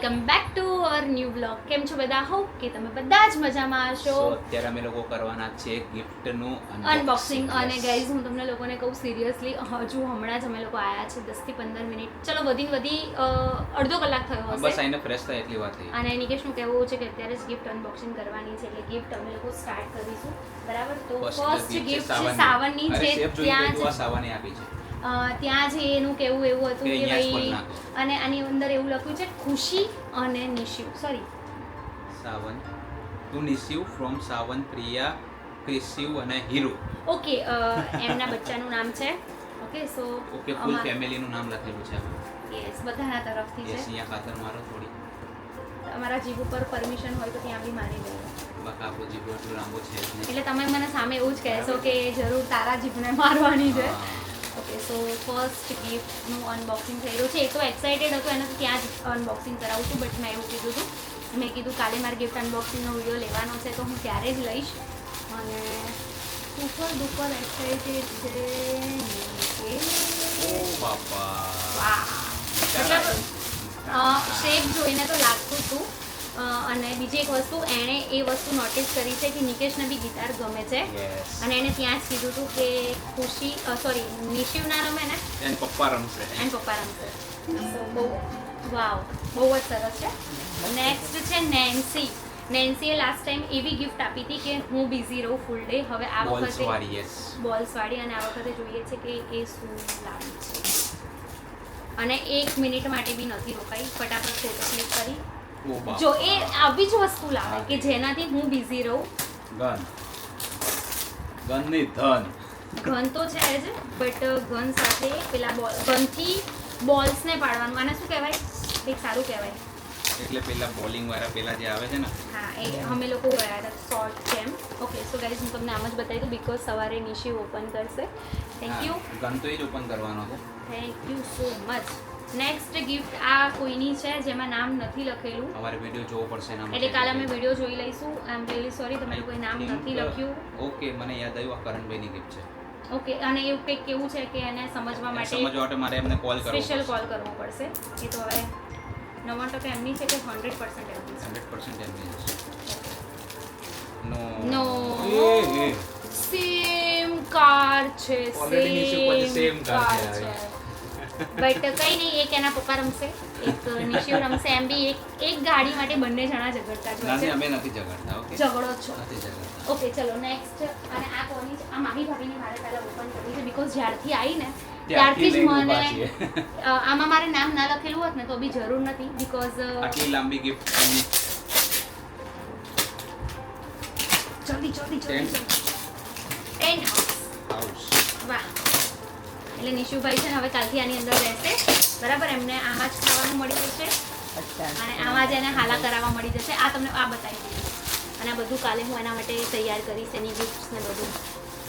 Welcome back to our new blog. કેમ છો બધા? હોપ કે તમે બધા જ મજામાં હશો. અત્યારે અમે લોકો કરવાના છે ગિફ્ટ નું અનબોક્સિંગ. અને ગાઈઝ હું તમને લોકોને કહું સિરિયસલી હજુ હમણાં જ અમે લોકો આવ્યા છે 10 થી 15 મિનિટ, ચલો વધી અડધો કલાક થયો હશે. બસ આઈને ફ્રેશ થાય એટલી વાત થઈ. અને નિકેશનું કહેવું છે કે અત્યારે જ ગિફ્ટ અનબોક્સિંગ કરવાની છે, એટલે ગિફ્ટ અમે લોકો સ્ટાર્ટ કરીશું. બરાબર, તો ફર્સ્ટ ગિફ્ટ છે સાવનની છે. ત્યાં સાવને આપી છે. ત્યાં જે એનું કેવું એવું હતું કે ભાઈ, અને આની અંદર એવું લખ્યું છે ખુશી અને Nishiv, sorry Savan to Nishiv from Savan, Priya, Krishiv અને હીરો. ઓકે, એમના બચ્ચાનું નામ છે. Okay, so okay, full family નું નામ લખેલું છે. યસ, બધાના તરફથી છે. યસ, અહીંયા ખાતર મારો થોડી. તમારા જીભ ઉપર પરમિશન હોય તો ત્યાં બી મારી દેજો. બાકી આપણો જીભ એટલો લાંબો છે જ નહીં. એટલે તમે મને સામે એવું જ કહેશો કે જરૂર તારા જીભને મારવાની છે. ઓકે, સો ફર્સ્ટ ગિફ્ટનું અનબોક્સિંગ થઈ રહ્યું છે. એ તો એક્સાઇટેડ હતો, એને તો ત્યાં જ અનબોક્સિંગ કરાવું છું, બટ મેં એવું કીધું હતું, મેં કીધું કાલે મારે ગિફ્ટ અનબોક્સિંગનો વિડીયો લેવાનો છે તો હું ત્યારે જ લઈશ. અને સુપર ડુપર એક્સાઇટેડ છે. ઓ બાપા, વાહ! મતલબ શેપ જોઈને તો લાગતું હતું. અને બીજી એક વસ્તુ એણે એ વસ્તુ નોટિસ કરી છે કે નિકેશને બી ગિટાર ગમે છે. અને એને ત્યાં જ કીધું હતું કે ખુશી, સોરી નિશિવ ના રમે ને, એન પપ્પા રમશે. સો બહુ વાવ, બહુ જ સરસ છે. નેક્સ્ટ છે નેન્સી. નેન્સીએ લાસ્ટ ટાઈમ એવી ગિફ્ટ આપી હતી કે હું બિઝી રહું ફૂલ ડે. હવે આ વખતે બોલ્સવાળી, અને આ વખતે જોઈએ છે કે એ શું લાવી છે. અને 1 મિનિટ માટે બી નથી રોકાઈ, ફટાફટ ફોટો ક્લિક કરી. જો એ આવી જ વસ્તુ લાવે કે જેનાથી હું બિઝી રહું. ગન ની ધન. ગન તો છે જ, બટ ગન સાથે પેલા ગનથી બોલ્સને પાડવાનું, આને શું કહેવાય? એક સારું કહેવાય. એટલે પેલા બોલિંગ વાળા પેલા જે આવે છે ને, હા, એ અમે લોકો ગયા હતા શોર્ટ કેમ. ઓકે, સો ગાઈઝ હું તમને આમ જ બતાવી દઉં બીકોઝ સવારે નિશી ઓપન કરશે. Thank you. ગન તો એ જ ઓપન કરવાનો હતો. Thank you so much. Next gift આ કોઈની છે જેમાં નામ નથી લખેલું. અમારે વિડિયો જોવો પડશે એના માટે. એટલે કાલે અમે વિડિયો જોઈ લઈશું. આઈ એમ રિયલી સોરી, તમે લોકોએ નામ નથી લખ્યું. ઓકે, મને યાદ આવ્યું, આ કરણભાઈની ગિફ્ટ છે. ઓકે, અને એવું કંઈક કેવું છે કે એને સમજવા માટે મારે એમને કોલ કરવો, સ્પેશિયલ કોલ કરવો પડશે. એ તો હવે 90% એમની છે કે 100% એમની છે? 100% એમની છે. નો, સેમ કાર છે, સેમ કાર છે. બટ કંઈ નહીં, એક એના પપ્પા રમશે, એક નિશિવ રમશે. એમ બી એક ગાડી માટે બંને જણા ઝઘડતા જ હોય છે. અમે નથી ઝઘડતા. ઓકે, ઝઘડો છો. નથી ઝઘડતા. ઓકે, ચલો નેક્સ્ટ. અને આ કોની છે? આ માહી ભાભીની મારે પહેલા ઓપન કરવી છે બીકોઝ જ્યારથી આવી ને ત્યારથી જ મને આમાં મારે નામ ના લખેલું હોત ને તો બી જરૂર નથી, બીકોઝ આટલી લાંબી ગિફ્ટ જલ્દી ટેન્ટ હાઉસ. વાહ! એટલે નિશુભાઈ છે ને હવે કાલથી આની અંદર રહેશે. બરાબર, એમને આમાં જ ખાવાનું મળી જશે અને આમાં જ એને હાલા કરાવવા મળી જશે. આ તમને આ બતાવી દઈશ, અને આ બધું કાલે હું એના માટે તૈયાર કરીશ, એની ગિફ્ટ્સ ને બધું.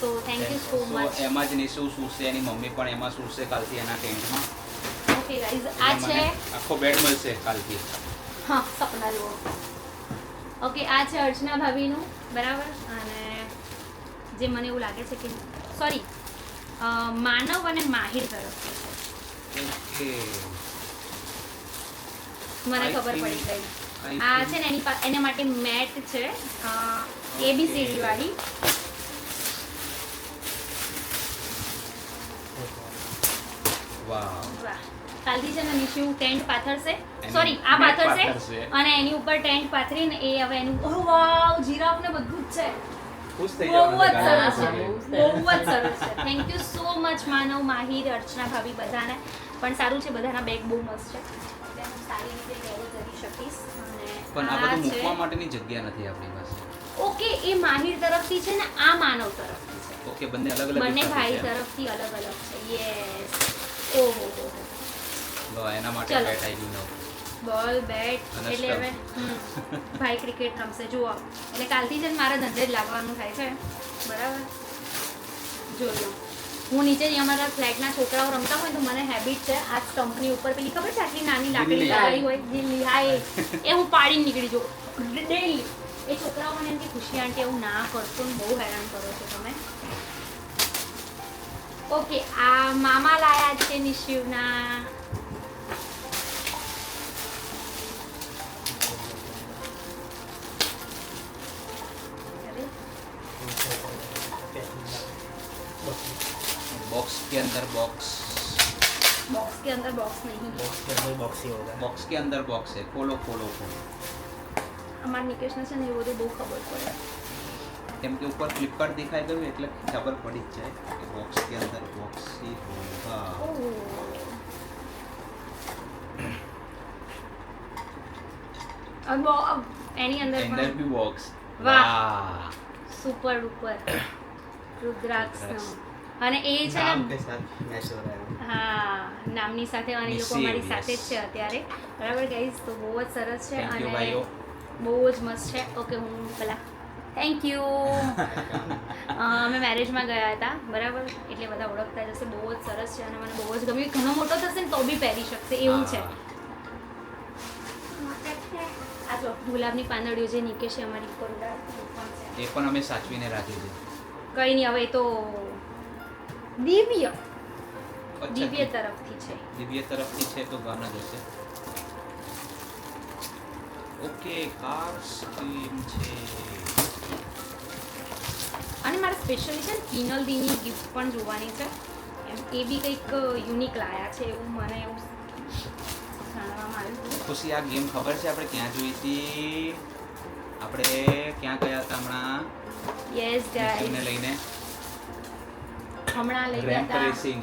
So thank you so much. એમાં જ નિશુ સૂશે, એની મમ્મી પણ એમાં સૂશે કાલથી એના ટેન્ટમાં. ઓકે ગાઈઝ, આ છે આખો બેડ મળશે કાલથી. હા, સપના જુઓ. ઓકે, આ છે અર્ચના ભાભીનું. બરાબર, અને જે મને એવું લાગે છે કે સોરી માનવ અને માહિર તરફથી છે. મને ખબર પડી ગઈ. આ છે ને એના માટે મેટ છે, ABCD વાળી. વાહ! કાલથી છે ને નિશુ ટેન્ટ પાથરશે, સોરી આ પાથરશે, અને એની ઉપર ટેન્ટ પાથરીને એ હવે એનું વાવ, જીરાફ ને બધું જ છે. ખુશ થઈ બહુ જ જવાનું. સરસ છે, બહુ જ સરસ છે. થેન્ક યુ સો મચ માનવ, માહિર, અર્ચના ભાભી, બધાને. પણ સારું છે, બધાના બેગ બહુ મસ્ત છે, એટલે હું સારી રીતે કેરી કરી શકીશ. પણ આ બધું મૂકવા માટેની જગ્યા નથી આપણી પાસે. ઓકે, એ માહિર તરફથી છે ને આ માનવ તરફથી છે. ઓકે, બંને અલગ અલગ, બંને ભાઈ તરફથી અલગ અલગ છે. યસ. ઓહો હો હો, એના માટે બેટ આવી ગયું. બોલ બેટ એટલે હવે ભાઈ ક્રિકેટ રમશે. જુઓ, એટલે કાલથી છે ને મારા ધંધે જ લાગવાનું થાય છે. બરાબર, જોજો. હું નીચે અમારા ફ્લેટના છોકરાઓ રમતા હોય તો મને હેબિટ છે આ સ્ટમ્પની ઉપર પેલી ખબર છે આટલી નાની લાકડી લગાવી હોય લીલી, હા એ હું પાડીને નીકળી જાઉં ડેલી. એ છોકરાઓ મને એમ કે ખુશી આંટી એવું ના કરશો ને, બહુ હેરાન કરો છો તમે. ઓકે, આ મામા લાયા છે નિશિવના. के अंदर बॉक्स बॉक्स के अंदर बॉक्स नहीं बॉक्स के अंदर बॉक्स ही होगा. बॉक्स के अंदर बॉक्स है. खोलो खोलो खोलो. અમારા નિકેશને છે ને એ બધું બહુ ખબર પડે. કેમ કે ઉપર ફ્લિપકાર્ટ દેખાય ગયું એટલે ખબર પડી જ જાય કે બોક્સ કે અંદર બોક્સ ही होगा. अब એની અંદર अंदर भी बॉक्स. વાહ સુપર ડુપર રુદ્રાક્ષ અને એ છે नाम ને के साथ मैच हो रहा है. હા નામની સાથે અને એ લોકો અમારી સાથે જ છે અત્યારે બરાબર ગાઈઝ તો બહુ જ સરસ છે થેન્ક યુ અને ભાઈઓ. બહુ જ મસ્ત છે ઓકે હું પેલા થેન્ક યુ અમે મેરેજમાં ગયા હતા બરાબર એટલે બધા ઓળખતા જશે બહુ જ સરસ છે અને મને બહુ જ ગમ્યું ઘણો મોટો થશે ને તો બી પહેરી શકશે એવું છે આ જો ગુલાબની પાંદડીઓ જે નિકેશે અમારી ઉપર ઉડાડી છે એ પણ અમે સાચવીને રાખી છે. કઈ નહીં હવે એ તો દિવ્ય અચ્છા, દિવ્ય તરફથી છે દિવ્ય તરફથી છે તો ગન જ હશે. ઓકે કાર સ્કીમ છે. અને મારે સ્પેશિયલી છે ને કિનલ દીની ગિફ્ટ પણ જોવાની છે એમ એ બી કંઈક યુનિક લાયા છે એવું મને એવું જાણવામાં આવ્યું ખુશી આ ગેમ ખબર છે આપણે ક્યાં જોઈ હતી? આપણે ક્યાં ગયા હતા હમણાં યસ નિશુને ગાઈસ લઈને? હમણાં લઈ ગયા રેમ્પ હતા રેસિંગ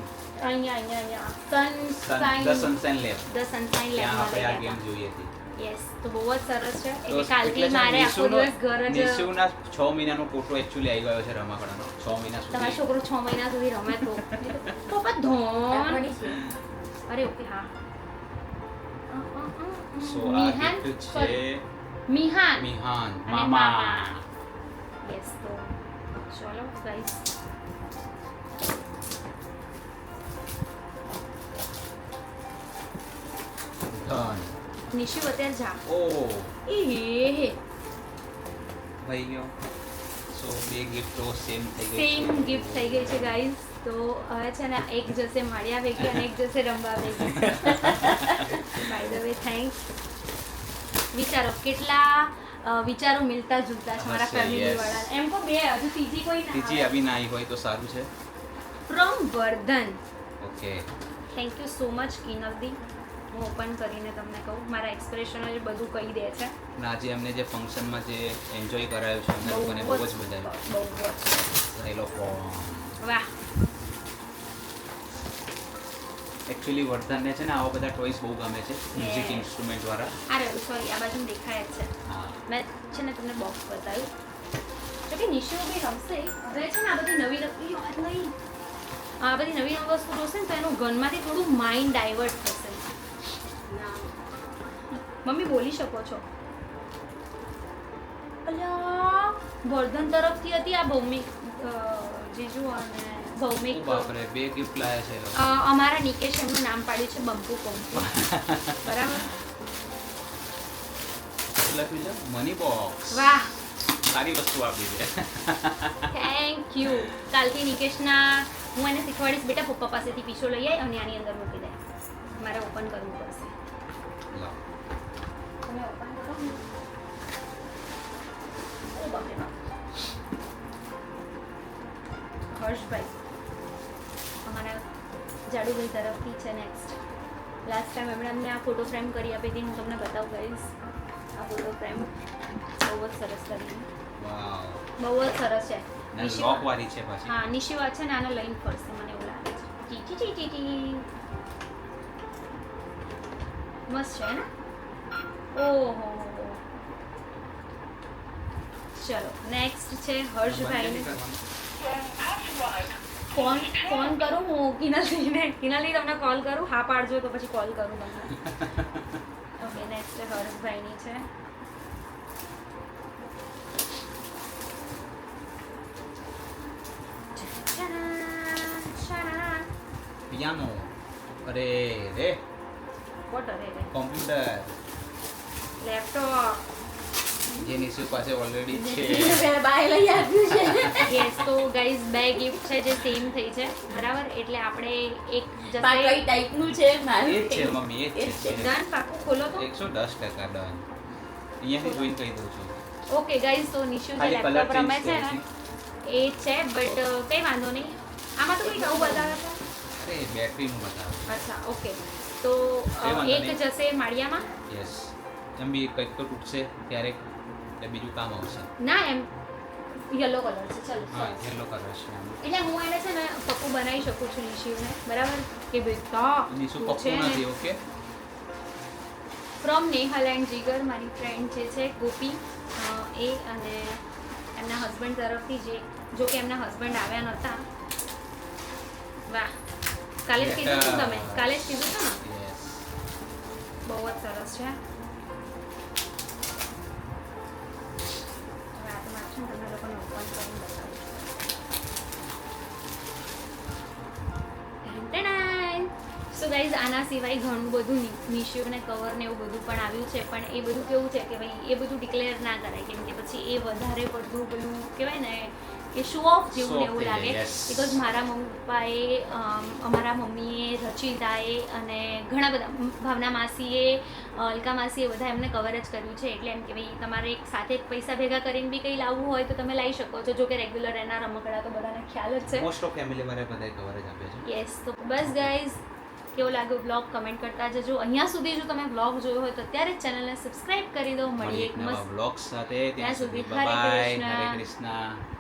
અહીંયા the sunshine lab. The sunshine ત્યાં લેબમાં આપણે આ લઈ ગેમ ગયા જોઈ હતી. યસ તો બહુ જ સરસ છે તો એટલે કાલથી એટલે મારે આખો દિવસ ઘર જ નિશુના 6 મહિનાનો ફોટો એકચ્યુઅલી આવી ગયો છે રમાકડાનો. 6 મહિના તમારો સુધી છોકરો 6 મહિના સુધી રમે તો પપ્પા ધોન અરે ઓકે હા સો આ મિહાન ગિફ્ટ છે મિહાન મિહાન અને મામા. યસ તો ચલો ગાઈસ ધન. નિશુ અત્યારે જા ઓ એ ભાઈ ગયો. સો બે ગિફ્ટો સેમ થઈ ગઈ સેમ ગિફ્ટ થઈ ગઈ છે ગાઈસ તો હવે છે ને એક જશે માળિયા ભેગી અને એક જશે રમવા ભેગી બાય ધ વે થેન્ક્સ વિચારો કેટલા વિચારો મિલતા જુલતા છે મારા હશે, ફેમિલી yes. વાળા એમ કો બે હજુ ત્રીજી કોઈ ના ત્રીજી આવી ના આવી હોય તો સારું છે. From Vardhan okay thank you so much કિનલદી હું ઓપન કરીને તમને કહું મારા એક્સપ્રેશન જ બધું કહી દે છે અને આજે અમને જે ફંક્શનમાં જે એન્જોય કરાયું છે અમને લોકોને બહુ જ મજા આવી. બહુ જ રહેલો ફોન વાહ એકચ્યુઅલી વર્ધનને છે ને આવા બધા ટોયસ બહુ ગમે છે મ્યુઝિક Yes. ઇન્સ્ટ્રુમેન્ટ વાળા. અરે સોરી આ બાજુ દેખાય જ છે હા મેં છે ને તમને બોક્સ બતાવ્યું જો કે નિશુ બી રમશે હવે છે ને આ બધી નવી નવી વાત નહીં આ બધી નવી નવી વસ્તુ જોશે ને તો એનું ગનમાંથી થોડું માઇન્ડ ડાયવર્ટ થશે મમ્મી બોલી શકો છો અલ્યા વર્ધન તરફથી હતી આ ભૌમિક જીજુ અને ભૌમિક ઓ બાપરે બે ગિફ્ટ લાયા છે એ લોકો. અમારા નિકેશ એમનું નામ પાડ્યું છે બંપુ પંપુ બરાબર શું લખ્યું છે? Money box. વાહ સારી વસ્તુ આપી છે. થેન્ક યુ કાલથી નિકેશના હું એને શીખવાડીશ બેટા પપ્પા પાસેથી પીછો લઈ આય અને આની અંદર મૂકી દે મારે ઓપન કરવું પડશે લાવ. તમે ઓપન કરો ને. ઓ બાપરે બાપ. હર્ષભાઈ અમારા જાડુભાઈ તરફથી છે નેક્સ્ટ લાસ્ટ ટાઈમ એમણે અમને આ ફોટો ફ્રેમ કરી આપી હતી હું તમને બતાવું ગઈશ આ ફોટો ફ્રેમ બહુ જ સરસ કરી વાવ. બહુ જ સરસ છે અને નિશિ- લોક વાળી છે પાછી. હા નિશિવા છે ને આને લઈને ફરશે મને એવું લાગે છે ટી ટી ટી ટી મસ્ત છે ને ઓહો ચલો નેક્સ્ટ છે બંધ હર્ષભાઈ નથી કરવાનું. ફોન કરું હું કિનલજીને કિનલજી તમને કોલ કરું હા પાડજો તો પછી કોલ કરું તમને ઓકે નેક્સ્ટ હર્ષભાઈની છે પિયાનો. અરે રે વોટ અરે રે કોમ્પ્યુટર લેપટોપ જે નિશુ પાસે ઓલરેડી છે. યસ તો ગાઈઝ બે ગિફ્ટ છે જે સેમ થઈ છે બરાબર એટલે આપણે એક જશે કઈ ટાઈપનું છે મારું એ જ છે મમ્મી એ જ છે. ડન પાકું ખોલો તો 110% ડન. અહીંયાથી જોઈને કહી દઉં છું. ઓકે ગાઈઝ તો નિશુ જે ખાલી કલર લેપટોપ રમે ચેન્જ છે ને એ છે બટ કંઈ વાંધો નહીં આમાં તો કંઈક આવું બતાવે છે અરે બેટરીનું બતાવે અચ્છા ઓકે તો એ વાંધો એક નહીં. જશે માળિયામાં યસ એમ બી કંઈક તો તૂટશે ક્યારેક એટલે બીજું કામ આવશે ના એમ યલો કલર છે ચલો હા યલો કલર છે આમ એટલે હું એને છે ને પપ્પુ બનાવી શકું છું નિશિવને બરાબર કે બેટા નીસુ તું પપ્પુ છે ને નથી ઓકે ફ્રોમ નેહલ એન્ડ જીગર મારી ફ્રેન્ડ જે છે ગોપી એ અને એમના હસબન્ડ તરફથી જે જો કે એમના હસબન્ડ આવ્યા નહોતા વાહ કાલે જ કીધું હતું તમે કાલે જ કીધું હતું ને યસ બહુ જ સરસ છે હવે આ તો મારે છે ને તમને લોકોને ઓપન કરીને બતાવીશ સો ગાઈઝ આના સિવાય ઘણું બધું નિશિવ ને કવર ને એવું બધું પણ આવ્યું છે પણ એ બધું કેવું છે કે ભાઈ એ બધું ડિક્લેર ના કરાય કેમ કે પછી એ વધારે પડતું પેલું કહેવાય ને કે શો ઓફ જેવું ને Show off એવું થઈ લાગે જાય, yes. બિકોઝ મારા મમ્મી પપ્પાએ અમારા મમ્મીએ રચિતાએ અને ઘણા બધા ભાવના માસીએ અલકા માસીએ બધા એમને કવર જ કર્યું છે એટલે એમ કે ભાઈ તમારે એક સાથે પૈસા ભેગા કરીને બી કંઈ લાવવું હોય તો તમે લાવી શકો છો જો કે રેગ્યુલર એના રમકડા તો બધાને ખ્યાલ જ છે મોસ્ટ ઓફ ફેમિલી વાળા બધાય કવર જ આપે છે યસ તો બસ ગાઈઝ કેવો લાગ્યો બ્લોગ કમેન્ટ કરતા જજો અહીંયા સુધી જો તમે બ્લોગ જોયો હોય તો અત્યારે જ ચેનલને સબસ્ક્રાઇબ કરી દો મળીએ એક નવા મસ્ત બ્લોગ સાથે ત્યાં ત્યાં સુધી સુધી હરે બાય કૃષ્ણ. હરે કૃષ્ણ